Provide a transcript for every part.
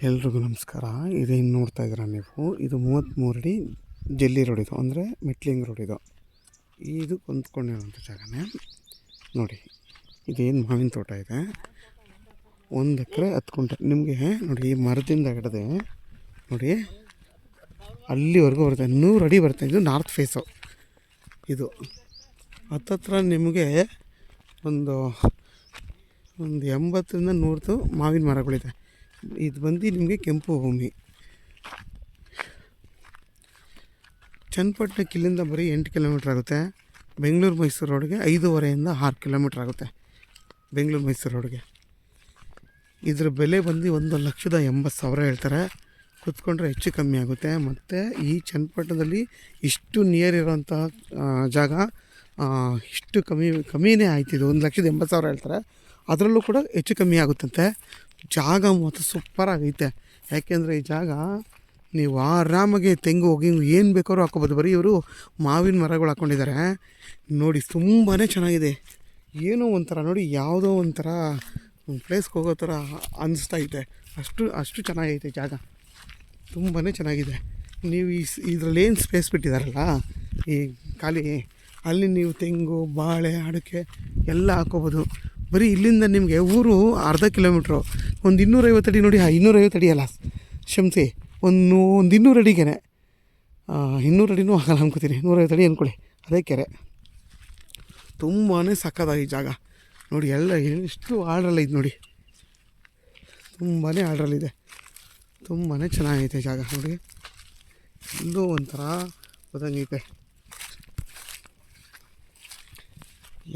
ಎಲ್ರಿಗೂ ನಮಸ್ಕಾರ. ಇದೇನು ನೋಡ್ತಾ ಇದ್ದೀರಾ ನೀವು, ಇದು 33 ಅಡಿ ಜಲ್ಲಿ ರೋಡ್. ಇದು ಅಂದರೆ ಮೆಟ್ಲಿಂಗ್ ರೋಡ್. ಇದು ಹೊಂದ್ಕೊಂಡಿರೋಂಥ ಜಾಗನೇ ನೋಡಿ. ಇದೇನು ಮಾವಿನ ತೋಟ ಇದೆ, 1 ಎಕರೆ 10 ಗುಂಟೆ. ನಿಮಗೆ ನೋಡಿ, ಈ ಮರದಿಂದ ಹಿಡಿದೆ ನೋಡಿ ಅಲ್ಲಿವರೆಗೂ ಬರುತ್ತೆ, 100 ಅಡಿ ಬರುತ್ತೆ. ಇದು ನಾರ್ತ್ ಫೇಸು. ಇದು ಹತ್ತತ್ರ ನಿಮಗೆ ಒಂದು 80ರಿಂದ 100 ಮಾವಿನ ಮರಗಳಿದೆ. ಇದು ಬಂದು ನಿಮಗೆ ಕೆಂಪು ಭೂಮಿ. ಚನ್ನಪಟ್ಟಣಕ್ಕೆ ಇಲ್ಲಿಂದ ಬರೀ 8 ಕಿಲೋಮೀಟ್ರ್ ಆಗುತ್ತೆ. ಬೆಂಗಳೂರು ಮೈಸೂರು ರೋಡ್ಗೆ 5.5ರಿಂದ 6 ಕಿಲೋಮೀಟ್ರ್ ಆಗುತ್ತೆ. ಬೆಂಗಳೂರು ಮೈಸೂರು ರೋಡ್ಗೆ ಇದ್ರ ಬೆಲೆ ಬಂದು 1,80,000 ಹೇಳ್ತಾರೆ. ಕೂತ್ಕೊಂಡ್ರೆ ಹೆಚ್ಚು ಕಮ್ಮಿ ಆಗುತ್ತೆ. ಮತ್ತು ಈ ಚನ್ನಪಟ್ಟಣದಲ್ಲಿ ಇಷ್ಟು ನಿಯರ್ ಇರೋಂಥ ಜಾಗ ಇಷ್ಟು ಕಮ್ಮಿನೇ ಆಯ್ತಿದ್ದು. 1,80,000 ಹೇಳ್ತಾರೆ. ಅದರಲ್ಲೂ ಕೂಡ ಹೆಚ್ಚು ಕಮ್ಮಿ ಆಗುತ್ತಂತೆ. ಜಾಗ ಮತ್ತು ಸೂಪರಾಗೈತೆ. ಯಾಕೆಂದರೆ ಈ ಜಾಗ ನೀವು ಆರಾಮಾಗಿ ತೆಂಗು ಹೋಗಿ ಏನು ಬೇಕಾದ್ರೂ ಹಾಕೋಬೋದು. ಬರೀ ಇವರು ಮಾವಿನ ಮರಗಳು ಹಾಕ್ಕೊಂಡಿದ್ದಾರೆ ನೋಡಿ. ತುಂಬಾ ಚೆನ್ನಾಗಿದೆ. ಏನೋ ಒಂಥರ ನೋಡಿ, ಯಾವುದೋ ಒಂಥರ ಪ್ಲೇಸ್ಗೆ ಹೋಗೋ ಥರ ಅನ್ನಿಸ್ತೈತೆ. ಅಷ್ಟು ಚೆನ್ನಾಗೈತೆ ಜಾಗ. ತುಂಬಾ ಚೆನ್ನಾಗಿದೆ. ನೀವು ಇದರಲ್ಲಿ ಏನು ಸ್ಪೇಸ್ ಬಿಟ್ಟಿದ್ದಾರಲ್ಲ ಈ ಖಾಲಿ, ಅಲ್ಲಿ ನೀವು ತೆಂಗು, ಬಾಳೆ, ಅಡಿಕೆ ಎಲ್ಲ ಹಾಕೋಬೋದು. ಬರೀ ಇಲ್ಲಿಂದ ನಿಮಗೆ ಊರು ಅರ್ಧ ಕಿಲೋಮೀಟ್ರು. ಒಂದು 250 ಅಡಿ ನೋಡಿ. 250 ಅಡಿ ಅಲ್ಲ, ಕ್ಷಮಿಸಿ, ಒಂದು 200 ಅಡಿಗೆ 200 ಅಡಿನೂ ಆಗಲ್ಲ ಅನ್ಕೋತೀನಿ. 150 ಅಡಿ ಅಂದ್ಕೊಳ್ಳಿ. ಅದೇ ಕೆರೆ. ತುಂಬಾ ಸಕ್ಕತ್ತಾಗಿ ಜಾಗ ನೋಡಿ. ಎಲ್ಲ ಎಷ್ಟು ಆರ್ಡ್ರಲ್ಲ ಇದು ನೋಡಿ. ತುಂಬಾ ಆರ್ಡ್ರಲ್ಲಿದೆ. ತುಂಬಾ ಚೆನ್ನಾಗೈತೆ ಜಾಗ ನೋಡಿ. ಎಲ್ಲೂ ಒಂಥರ ಹೋದಂಗೈತೆ.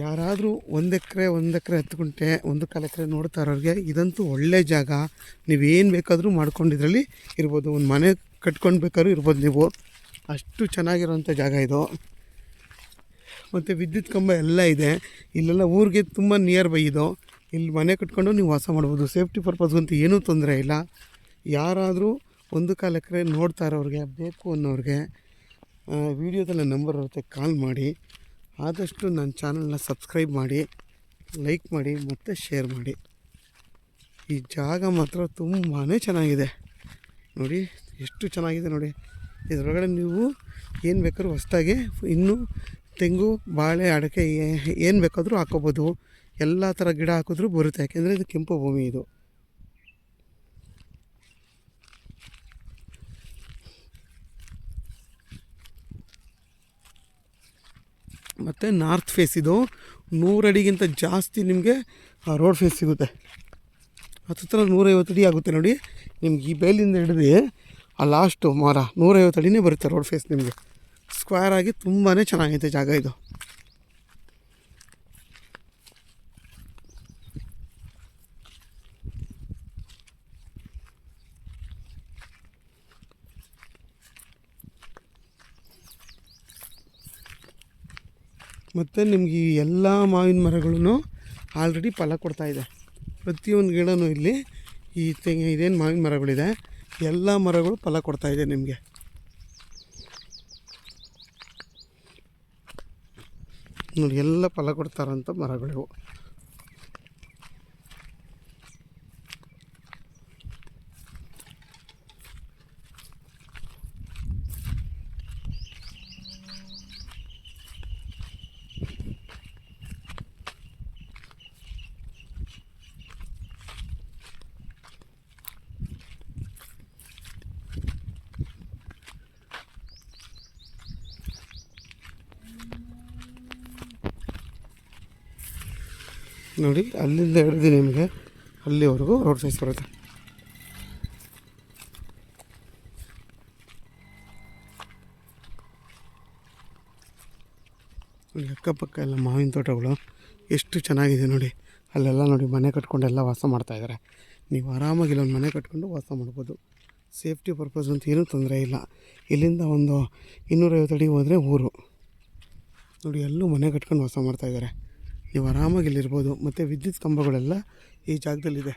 ಯಾರಾದರೂ 1 ಎಕರೆ 10 ಗುಂಟೆ 1.25 ಎಕರೆ ನೋಡ್ತಾ ಇರೋರಿಗೆ ಇದಂತೂ ಒಳ್ಳೆ ಜಾಗ. ನೀವೇನು ಬೇಕಾದರೂ ಮಾಡ್ಕೊಂಡಿದ್ರಲ್ಲಿ ಇರ್ಬೋದು. ಒಂದು ಮನೆ ಕಟ್ಕೊಂಡು ಬೇಕಾದ್ರೂ ಇರ್ಬೋದು ನೀವು. ಅಷ್ಟು ಚೆನ್ನಾಗಿರೋಂಥ ಜಾಗ ಇದು. ಮತ್ತು ವಿದ್ಯುತ್ ಕಂಬ ಎಲ್ಲ ಇದೆ. ಇಲ್ಲೆಲ್ಲ ಊರಿಗೆ ತುಂಬ ನಿಯರ್ ಬೈ ಇದು. ಇಲ್ಲಿ ಮನೆ ಕಟ್ಕೊಂಡು ನೀವು ವಾಸ ಮಾಡ್ಬೋದು. ಸೇಫ್ಟಿ ಪರ್ಪಸ್ಗಂತೂ ಏನೂ ತೊಂದರೆ ಇಲ್ಲ. ಯಾರಾದರೂ 1.25 ಎಕರೆ ನೋಡ್ತಾ ಇರೋರಿಗೆ, ಬೇಕು ಅನ್ನೋರಿಗೆ ವೀಡಿಯೋದಲ್ಲಿ ನಂಬರ್ ಇರುತ್ತೆ, ಕಾಲ್ ಮಾಡಿ. ಆದಷ್ಟು ನನ್ನ ಚಾನಲ್ನ ಸಬ್ಸ್ಕ್ರೈಬ್ ಮಾಡಿ, ಲೈಕ್ ಮಾಡಿ ಮತ್ತು ಶೇರ್ ಮಾಡಿ. ಈ ಜಾಗ ಮಾತ್ರ ತುಂಬಾ ಚೆನ್ನಾಗಿದೆ ನೋಡಿ. ಎಷ್ಟು ಚೆನ್ನಾಗಿದೆ ನೋಡಿ. ಇದರೊಳಗಡೆ ನೀವು ಏನು ಬೇಕಾದ್ರೂ ಹೊಸದಾಗಿ ಇನ್ನೂ ತೆಂಗು, ಬಾಳೆ, ಅಡಿಕೆ ಏನು ಬೇಕಾದರೂ ಹಾಕೋಬೋದು. ಎಲ್ಲ ಥರ ಗಿಡ ಹಾಕಿದ್ರೂ ಬರುತ್ತೆ. ಯಾಕೆಂದರೆ ಇದು ಕೆಂಪು ಭೂಮಿ. ಇದು ಮತ್ತು ನಾರ್ತ್ ಫೇಸ್. ಇದು 100 ಅಡಿಗಿಂತ ಜಾಸ್ತಿ ನಿಮಗೆ ರೋಡ್ ಫೇಸ್ ಸಿಗುತ್ತೆ. ಹತ್ತಿರ 150 ಅಡಿ ಆಗುತ್ತೆ ನೋಡಿ. ನಿಮ್ಗೆ ಈ ಬೇಲಿಂದ ಹಿಡಿದು ಆ ಲಾಸ್ಟು ಮರ 150 ಅಡಿನೇ ಬರುತ್ತೆ ರೋಡ್ ಫೇಸ್ ನಿಮಗೆ. ಸ್ಕ್ವೇರ್ ಆಗಿ ತುಂಬಾ ಚೆನ್ನಾಗೈತೆ ಜಾಗ ಇದು. ಮತ್ತು ನಿಮ್ಗೆ ಈ ಎಲ್ಲ ಮಾವಿನ ಮರಗಳೂ ಆಲ್ರೆಡಿ ಫಲ ಕೊಡ್ತಾಯಿದೆ. ಪ್ರತಿಯೊಂದು ಗಿಡನೂ ಇಲ್ಲಿ ಈ ಇದೇನು ಮಾವಿನ ಮರಗಳಿದೆ, ಎಲ್ಲ ಮರಗಳು ಫಲ ಕೊಡ್ತಾಯಿದೆ ನಿಮಗೆ. ನೋಡಿ, ಎಲ್ಲ ಫಲ ಕೊಡ್ತಾರಂಥ ಮರಗಳಿವು. ನೋಡಿ, ಅಲ್ಲಿಂದ ಹಿಡಿದು ನಿಮಗೆ ಅಲ್ಲಿವರೆಗೂ ರೋಡ್ ಸೈಜ್ ಬರುತ್ತೆ. ನೋಡಿ, ಅಕ್ಕಪಕ್ಕ ಎಲ್ಲ ಮಾವಿನ ತೋಟಗಳು ಎಷ್ಟು ಚೆನ್ನಾಗಿದೆ ನೋಡಿ. ಅಲ್ಲೆಲ್ಲ ನೋಡಿ ಮನೆ ಕಟ್ಕೊಂಡೆಲ್ಲ ವಾಸ ಮಾಡ್ತಾಯಿದ್ದಾರೆ. ನೀವು ಆರಾಮಾಗಿ ಇಲ್ಲೊಂದು ಮನೆ ಕಟ್ಕೊಂಡು ವಾಸ ಮಾಡ್ಬೋದು. ಸೇಫ್ಟಿ ಪರ್ಪಸ್ ಅಂತ ಏನೂ ತೊಂದರೆ ಇಲ್ಲ. ಇಲ್ಲಿಂದ ಒಂದು 250 ಅಡಿ ಹೋದರೆ ಊರು ನೋಡಿ. ಎಲ್ಲೂ ಮನೆ ಕಟ್ಕೊಂಡು ವಾಸ ಮಾಡ್ತಾಯಿದ್ದಾರೆ. ನೀವು ಆರಾಮಾಗಿ ಇಲ್ಲಿರ್ಬೋದು. ಮತ್ತು ವಿದ್ಯುತ್ ಕಂಬಗಳೆಲ್ಲ ಈ ಜಾಗದಲ್ಲಿದೆ.